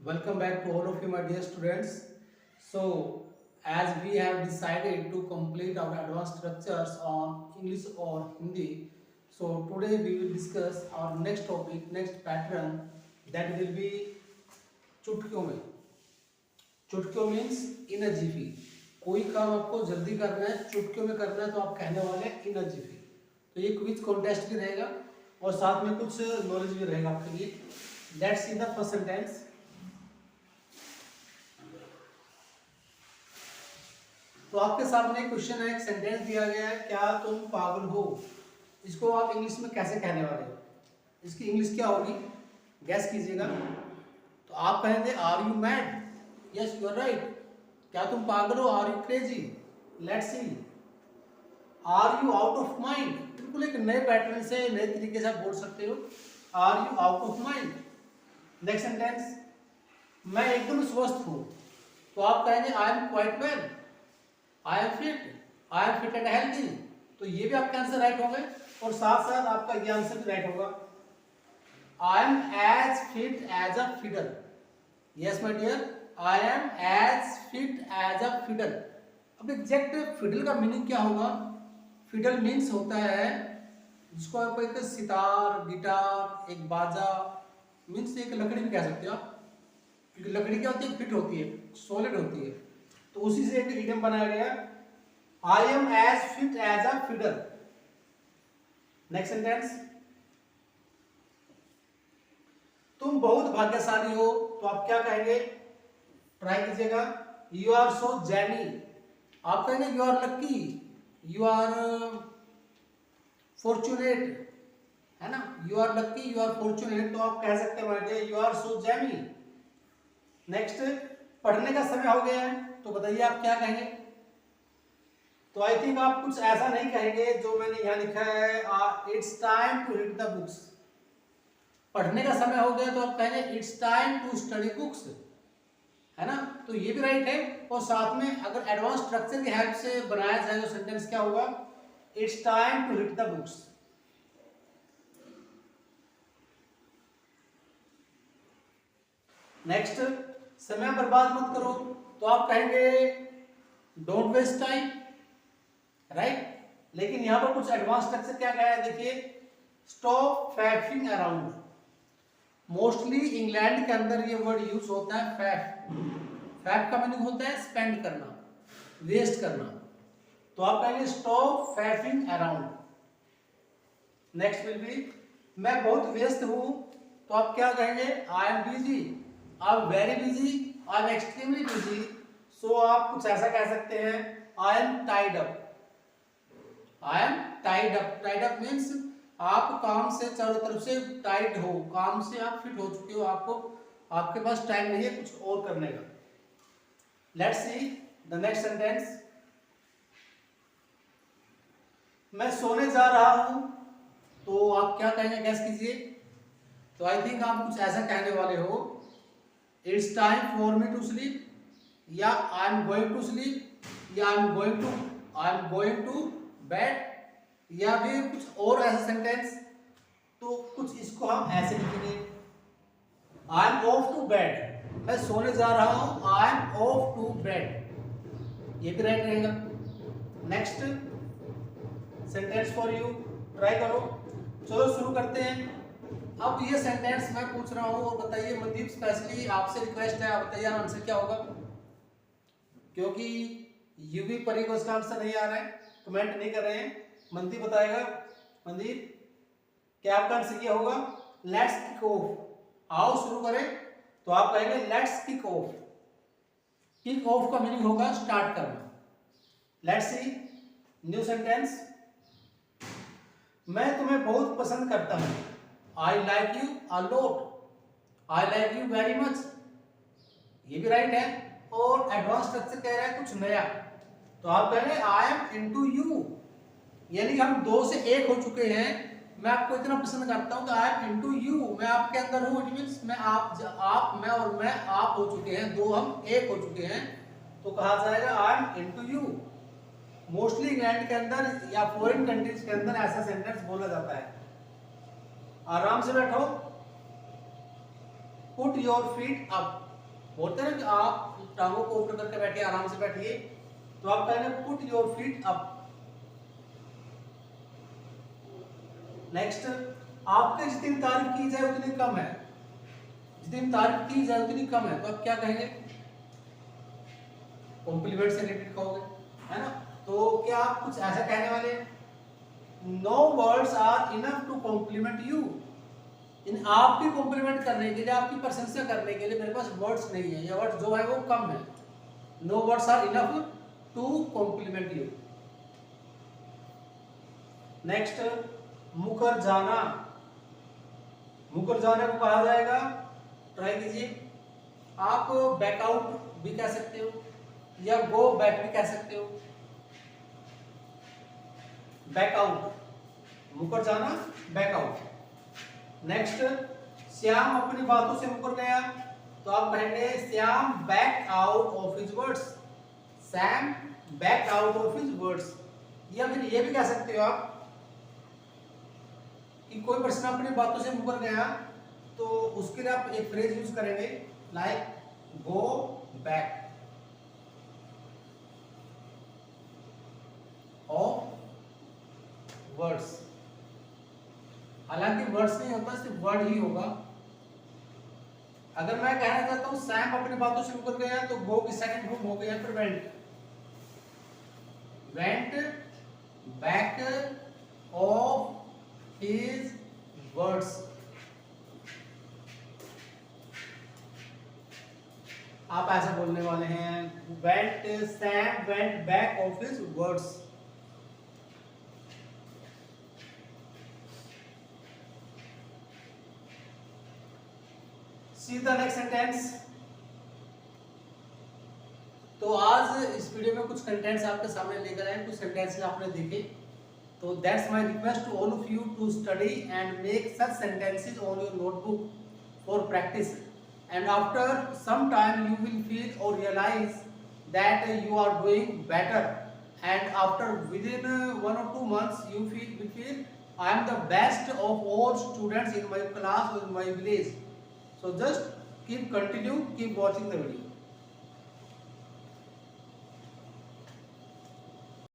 Welcome back to all of you, my dear students. So, as we have decided to complete our advanced structures on English or Hindi, so today we will discuss our next topic, next pattern, that will be चुटकियों में. चुटकियों means in अ जिफी. कोई काम आपको जल्दी करना है, चुटकियों में करना है, तो आप कहने वाले इन अ जिफी. तो ये क्विज कॉन्टेस्ट भी रहेगा और साथ में कुछ नॉलेज भी रहेगा आपके लिए. Let's see the first sentence. तो आपके सामने एक क्वेश्चन है, एक सेंटेंस दिया गया है, क्या तुम पागल हो. इसको आप इंग्लिश में कैसे कहने वाले हो, इसकी इंग्लिश क्या होगी, गैस कीजिएगा. तो आप कहेंगे are you mad. Yes you are right. क्या तुम पागल हो, are you crazy. Let's see. Are you out of mind. बिल्कुल एक नए पैटर्न से, नए तरीके से आप बोल सकते हो. Are you out of mind. Next sentence. मैं एकदम स्वस्थ हूँ. तो आप कहेंगे I am quite well. I am fit and healthy. तो ये भी आपका आंसर राइट होगा और साथ साथ आपका ये आंसर भी राइट होगा. I am as fit as a fiddle. Yes my dear, I am as fit as a fiddle. अब एग्जैक्ट फिडल का मीनिंग क्या होगा. फिडल मीन्स होता है जिसको आप एक सितार, गिटार, एक बाजा, मीन्स एक लकड़ी भी कह सकते हो आप, क्योंकि लकड़ी क्या होती है, फिट होती है, सॉलिड होती है. तो उसी से एक इडियम बनाया गया, I am as fit as a fiddle. Next sentence. तुम बहुत भाग्यशाली हो. तो आप क्या कहेंगे, ट्राई कीजिएगा. You are so jammy. आप कहेंगे you are lucky, you are fortunate, है ना. You are lucky, you are fortunate. तो आप कह सकते हैं you are so jammy. Next. पढ़ने का समय हो गया है. तो बताइए आप क्या कहेंगे. तो आई थिंक आप कुछ ऐसा नहीं कहेंगे जो मैंने यहाँ लिखा है, it's time to read the books. पढ़ने का समय हो गया तो आप कहेंगे it's time to study books, है ना. तो ये भी राइट है. और साथ में अगर एडवांस स्ट्रक्चर की हेल्प से बनाया जाए तो सेंटेंस क्या होगा, it's time to read the books. Next. समय बर्बाद मत करो. तो आप कहेंगे डोंट वेस्ट टाइम, राइट. लेकिन यहां पर कुछ एडवांस स्ट्रक्चर क्या कहा है, देखिए. Stop faffing around. Mostly England के अंदर ये वर्ड यूज होता है फैफ. फैफ का मीनिंग होता है स्पेंड करना, वेस्ट करना. तो आप कहेंगे stop faffing around. Next will be, मैं बहुत व्यस्त हूं. तो आप क्या कहेंगे, I am busy, I am very busy, I am extremely busy. So आप कुछ ऐसा कह सकते हैं, I am tied up. I am tied up. Tied up means आप काम से चारों तरफ से टाइट हो, काम से आप फिट हो चुके हो, आपको आपके पास टाइम नहीं है कुछ और करने का. Let's see the next sentence. मैं सोने जा रहा हूं. तो आप क्या कहेंगे, गैस कीजिए. तो आई थिंक आप कुछ ऐसा कहने वाले हो, it's time for me to sleep, या I am going to sleep, या I am going to bed, या फिर कुछ और ऐसा सेंटेंस. तो कुछ इसको हम ऐसे लिखेंगे, I am off to bed. मैं सोने जा रहा हूं, I am off to bed. ये भी राइट रहेगा. Next sentence for you, try करो. चलो शुरू करते हैं. अब ये सेंटेंस मैं पूछ रहा हूं और बताइए मनदीप, स्पेशली आपसे रिक्वेस्ट है, आप बताइए आंसर क्या होगा, क्योंकि यूवी परी को इसका आंसर नहीं आ रहा है, कमेंट नहीं कर रहे हैं. मनदीप बताएगा. मनदीप, क्या आपका आंसर क्या होगा, लेट्स किक ऑफ. आओ शुरू करें. तो आप कहेंगे let's kick off. Kick off का मीनिंग होगा स्टार्ट करना. Let's see new sentence. मैं तुम्हें बहुत पसंद करता हूं. I like you a lot, I like you very much. ये भी राइट है. और एडवांस स्ट्रक्चर कह रहा है कुछ नया. तो आप कहेंगे आई एम इनटू यू, यानी हम दो से एक हो चुके हैं. मैं आपको इतना पसंद करता हूं कि आई एम इनटू यू, मैं आपके अंदर हूं. इट मींस मैं आप मैं और मैं आप हो चुके हैं, दो हम एक हो चुके हैं. तो कहा जाएगा I am into you. Mostly England के अंदर या फॉरेन कंट्रीज के अंदर ऐसा सेंटेंस बोला जाता है. आराम से बैठो. Put your feet up. बोलते हैं ना कि आप टांगों को ऊपर करके बैठिए, आराम से बैठिए, तो आप कहेंगे put your feet up. Next, आपके जितनी तारीफ की जाए उतनी कम है, जितनी तारीफ की जाए उतनी कम है, तो आप क्या कहेंगे? कॉम्प्लीमेंट से रिलेटेड कहोगे, है ना? तो क्या आप कुछ ऐसा कहने वाले हैं? No words are enough to compliment you. इन आपकी कॉम्प्लीमेंट करने के लिए, आपकी प्रशंसा करने के लिए मेरे पास वर्ड्स नहीं है, या वर्ड्स जो है वो कम है। No words are enough to compliment you. Next, मुकर जाना। मुकर जाने को कहा जाएगा, ट्राई कीजिए, आप बैक आउट भी कह सकते हो या गो बैक भी कह सकते हो। बैक आउट, मुकर जाना, बैक आउट। नेक्स्ट, श्याम अपनी बातों से मुकर गया, तो आप कहेंगे Shyam back out of his words. Sam back out of his words. या फिर ये भी कह सकते हो आप कि कोई पर्सन अपनी बातों से मुकर गया, तो उसके लिए आप एक फ्रेज यूज करेंगे like go back of words. हालांकि वर्ड्स नहीं होता, सिर्फ वर्ड ही होगा। अगर मैं कहना चाहता हूं सैम अपनी बातों से मुकर गया, तो गो की सेकंड फॉर्म हो गया फिर went. Went back of his words. आप ऐसा बोलने वाले हैं, went Sam went back of his words. See the next sentence. तो आज इस वीडियो में कुछ कंटेंट्स आपके सामने लेकर आए, कुछ सेंटेंसेस आपने देखे। तो that's my request to all of you to study and make such sentences on your notebook for practice, and after some time you will feel और realise that you are doing better, and after within 1 or 2 months you will feel I am the best of all students in my class or in my village. So just keep watching the video.